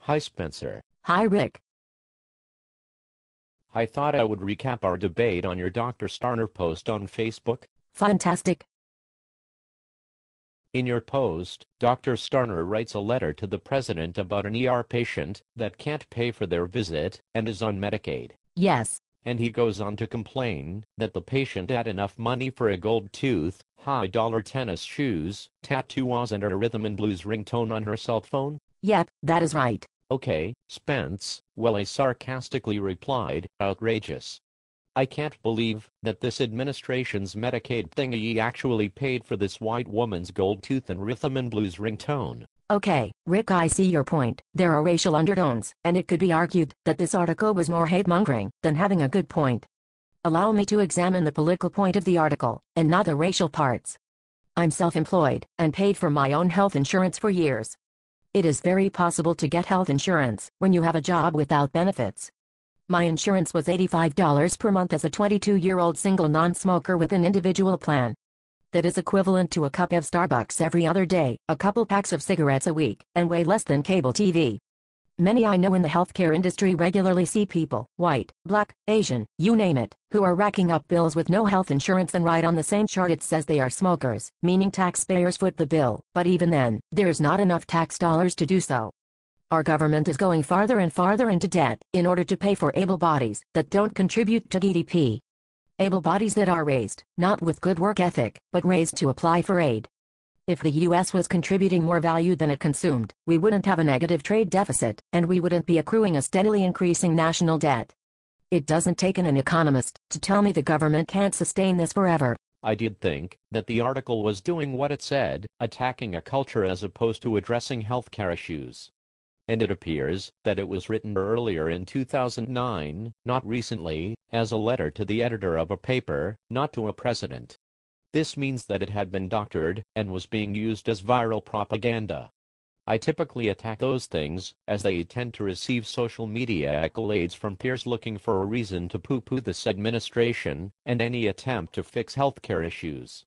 Hi Spencer. Hi Rick. I thought I would recap our debate on your Dr. Starner post on Facebook. Fantastic. In your post, Dr. Starner writes a letter to the president about an ER patient that can't pay for their visit and is on Medicaid. Yes. And he goes on to complain that the patient had enough money for a gold tooth, high-dollar tennis shoes, tattoos and a rhythm and blues ringtone on her cell phone. Yep, that is right. Okay, Spence, well, I sarcastically replied, outrageous. I can't believe that this administration's Medicaid thingy actually paid for this white woman's gold tooth and rhythm and blues ringtone. Okay, Rick, I see your point. There are racial undertones, and it could be argued that this article was more hate-mongering than having a good point. Allow me to examine the political point of the article, and not the racial parts. I'm self-employed, and paid for my own health insurance for years. It is very possible to get health insurance when you have a job without benefits. My insurance was $85 per month as a 22-year-old single non-smoker with an individual plan. That is equivalent to a cup of Starbucks every other day, a couple packs of cigarettes a week, and way less than cable TV. Many I know in the healthcare industry regularly see people, white, black, Asian, you name it, who are racking up bills with no health insurance, and right on the same chart it says they are smokers, meaning taxpayers foot the bill, but even then, there's not enough tax dollars to do so. Our government is going farther and farther into debt in order to pay for able bodies that don't contribute to GDP. Able bodies that are raised, not with good work ethic, but raised to apply for aid. If the U.S. was contributing more value than it consumed, we wouldn't have a negative trade deficit, and we wouldn't be accruing a steadily increasing national debt. It doesn't take an economist to tell me the government can't sustain this forever. I did think that the article was doing what it said, attacking a culture as opposed to addressing healthcare issues. And it appears that it was written earlier in 2009, not recently, as a letter to the editor of a paper, not to a president. This means that it had been doctored and was being used as viral propaganda. I typically attack those things, as they tend to receive social media accolades from peers looking for a reason to poo-poo this administration and any attempt to fix healthcare issues.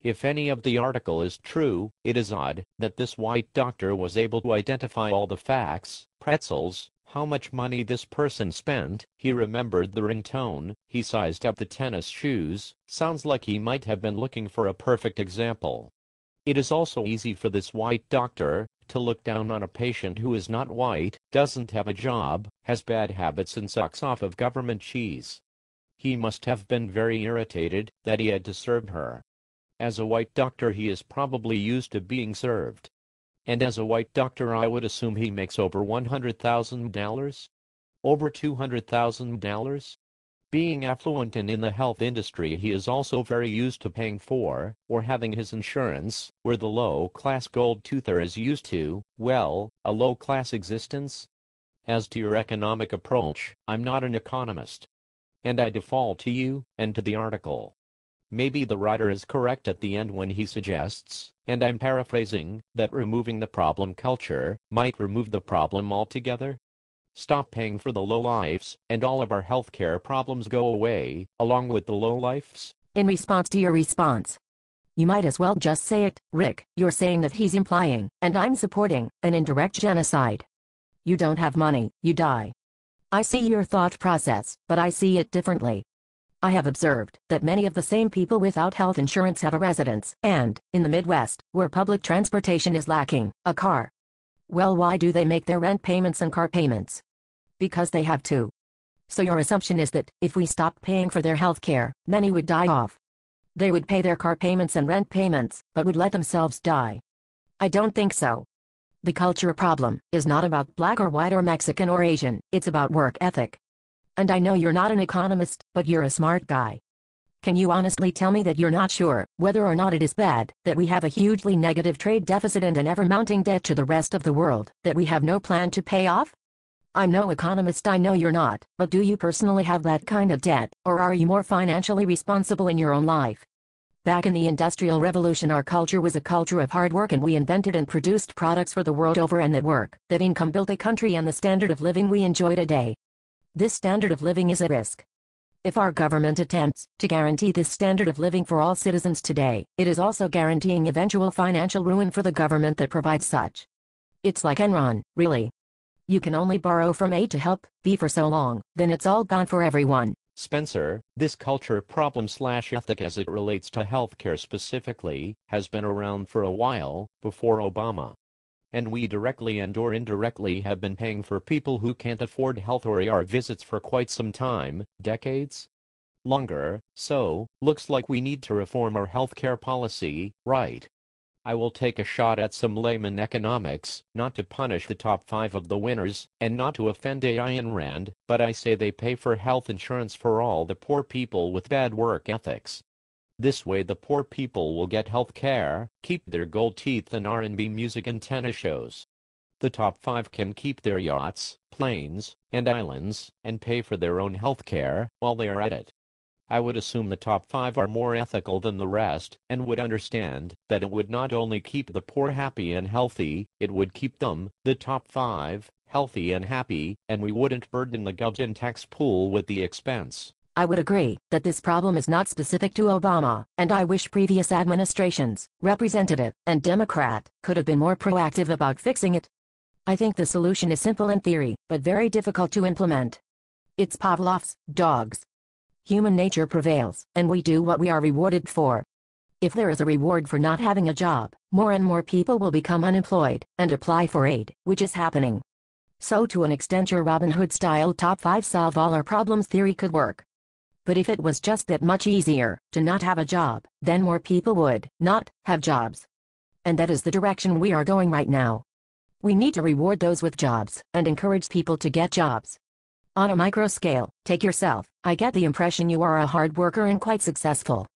If any of the article is true, it is odd that this white doctor was able to identify all the facts, pretzels, how much money this person spent, he remembered the ringtone, he sized up the tennis shoes, sounds like he might have been looking for a perfect example. It is also easy for this white doctor to look down on a patient who is not white, doesn't have a job, has bad habits and sucks off of government cheese. He must have been very irritated that he had to serve her. As a white doctor he is probably used to being served. And as a white doctor I would assume he makes over $100,000? Over $200,000? Being affluent and in the health industry he is also very used to paying for, or having his insurance, where the low-class gold toother is used to, well, a low-class existence? As to your economic approach, I'm not an economist. And I default to you, and to the article. Maybe the writer is correct at the end when he suggests, and I'm paraphrasing, that removing the problem culture might remove the problem altogether. Stop paying for the lowlifes, and all of our healthcare problems go away, along with the lowlifes. In response to your response, you might as well just say it, Rick. You're saying that he's implying, and I'm supporting, an indirect genocide. You don't have money, you die. I see your thought process, but I see it differently. I have observed that many of the same people without health insurance have a residence, and, in the Midwest, where public transportation is lacking, a car. Well, why do they make their rent payments and car payments? Because they have to. So your assumption is that, if we stopped paying for their health care, many would die off. They would pay their car payments and rent payments, but would let themselves die. I don't think so. The culture problem is not about black or white or Mexican or Asian, it's about work ethic. And I know you're not an economist, but you're a smart guy. Can you honestly tell me that you're not sure whether or not it is bad that we have a hugely negative trade deficit and an ever-mounting debt to the rest of the world that we have no plan to pay off? I'm no economist, I know you're not, but do you personally have that kind of debt, or are you more financially responsible in your own life? Back in the Industrial Revolution our culture was a culture of hard work, and we invented and produced products for the world over, and that income built a country and the standard of living we enjoy today. This standard of living is at risk. If our government attempts to guarantee this standard of living for all citizens today, it is also guaranteeing eventual financial ruin for the government that provides such. It's like Enron, really. You can only borrow from A to help B for so long, then it's all gone for everyone. Spencer, this culture problem/ethic as it relates to healthcare specifically has been around for a while, before Obama. And we directly and or indirectly have been paying for people who can't afford health or ER visits for quite some time, decades? Longer, so, looks like we need to reform our healthcare policy, right? I will take a shot at some layman economics, not to punish the top 5 of the winners, and not to offend Ayn Rand, but I say they pay for health insurance for all the poor people with bad work ethics. This way the poor people will get health care, keep their gold teeth and R&B music and tennis shows. The top 5 can keep their yachts, planes, and islands, and pay for their own health care while they are at it. I would assume the top 5 are more ethical than the rest, and would understand that it would not only keep the poor happy and healthy, it would keep them, the top 5, healthy and happy, and we wouldn't burden the government tax pool with the expense. I would agree that this problem is not specific to Obama, and I wish previous administrations, Representative and Democrat, could have been more proactive about fixing it. I think the solution is simple in theory, but very difficult to implement. It's Pavlov's dogs. Human nature prevails, and we do what we are rewarded for. If there is a reward for not having a job, more and more people will become unemployed and apply for aid, which is happening. So to an extent your Robin Hood-style top 5 solve all our problems theory could work. But if it was just that much easier to not have a job, then more people would not have jobs. And that is the direction we are going right now. We need to reward those with jobs and encourage people to get jobs. On a micro scale, take yourself. I get the impression you are a hard worker and quite successful.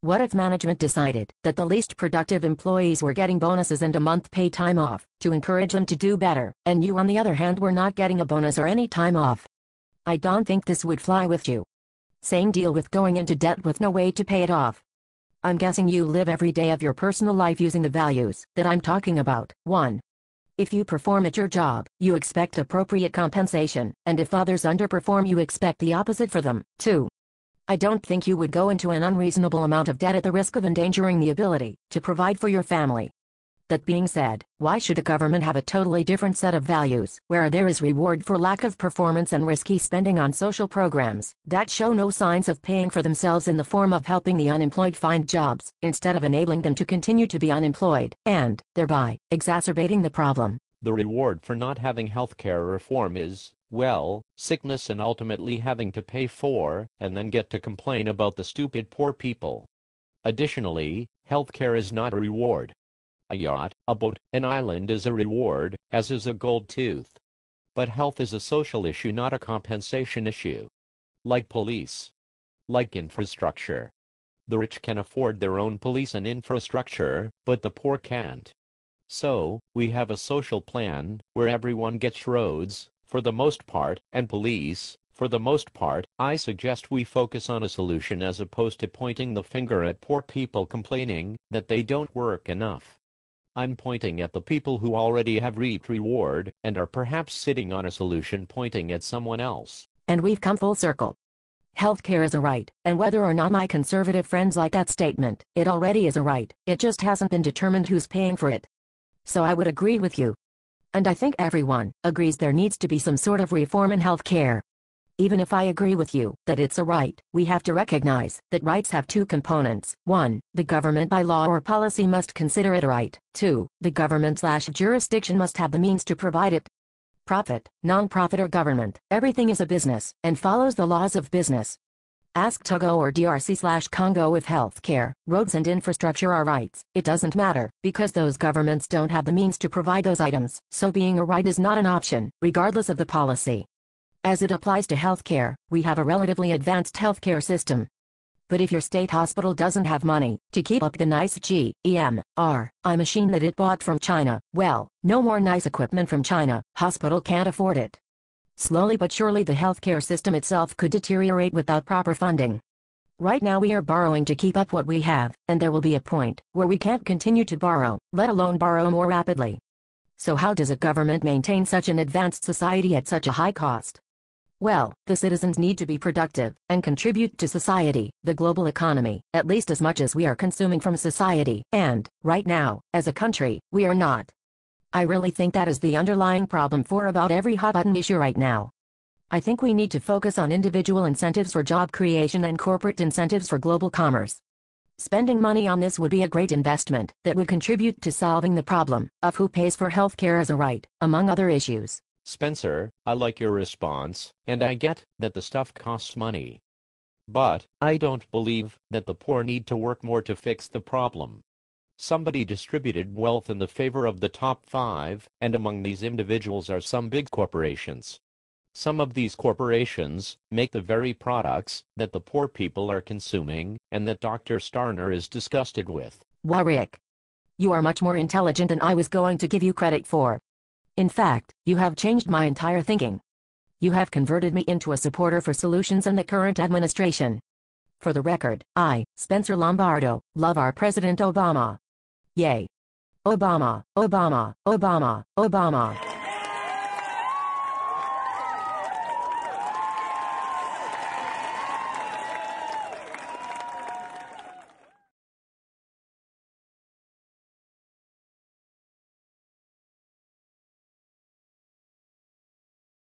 What if management decided that the least productive employees were getting bonuses and a month paid time off to encourage them to do better, and you on the other hand were not getting a bonus or any time off? I don't think this would fly with you. Same deal with going into debt with no way to pay it off. I'm guessing you live every day of your personal life using the values that I'm talking about. 1. If you perform at your job, you expect appropriate compensation, and if others underperform you expect the opposite for them. 2. I don't think you would go into an unreasonable amount of debt at the risk of endangering the ability to provide for your family. That being said, why should a government have a totally different set of values, where there is reward for lack of performance and risky spending on social programs that show no signs of paying for themselves in the form of helping the unemployed find jobs, instead of enabling them to continue to be unemployed, and, thereby, exacerbating the problem? The reward for not having healthcare reform is, well, sickness and ultimately having to pay for, and then get to complain about the stupid poor people. Additionally, healthcare is not a reward. A yacht, a boat, an island is a reward, as is a gold tooth. But health is a social issue, not a compensation issue. Like police. Like infrastructure. The rich can afford their own police and infrastructure, but the poor can't. So, we have a social plan, where everyone gets roads, for the most part, and police, for the most part. I suggest we focus on a solution as opposed to pointing the finger at poor people complaining that they don't work enough. I'm pointing at the people who already have reaped reward, and are perhaps sitting on a solution pointing at someone else. And we've come full circle. Healthcare is a right, and whether or not my conservative friends like that statement, it already is a right, it just hasn't been determined who's paying for it. So I would agree with you. And I think everyone agrees there needs to be some sort of reform in healthcare. Even if I agree with you that it's a right, we have to recognize that rights have 2 components. 1, the government by law or policy must consider it a right. 2, the government/jurisdiction must have the means to provide it. Profit, non-profit or government, everything is a business, and follows the laws of business. Ask Togo or DRC/Congo if healthcare, roads and infrastructure are rights. It doesn't matter, because those governments don't have the means to provide those items, so being a right is not an option, regardless of the policy. As it applies to healthcare, we have a relatively advanced healthcare system. But if your state hospital doesn't have money to keep up the nice GMRI machine that it bought from China, well, no more nice equipment from China, hospital can't afford it. Slowly but surely the healthcare system itself could deteriorate without proper funding. Right now we are borrowing to keep up what we have, and there will be a point where we can't continue to borrow, let alone borrow more rapidly. So how does a government maintain such an advanced society at such a high cost? Well, the citizens need to be productive and contribute to society, the global economy, at least as much as we are consuming from society, and, right now, as a country, we are not. I really think that is the underlying problem for about every hot-button issue right now. I think we need to focus on individual incentives for job creation and corporate incentives for global commerce. Spending money on this would be a great investment that would contribute to solving the problem of who pays for healthcare as a right, among other issues. Spencer, I like your response, and I get that the stuff costs money. But I don't believe that the poor need to work more to fix the problem. Somebody distributed wealth in the favor of the top 5, and among these individuals are some big corporations. Some of these corporations make the very products that the poor people are consuming and that Dr. Starner is disgusted with. Wow, Rick. You are much more intelligent than I was going to give you credit for. In fact, you have changed my entire thinking. You have converted me into a supporter for solutions in the current administration. For the record, I, Spencer Lombardo, love our President Obama. Yay. Obama, Obama, Obama, Obama.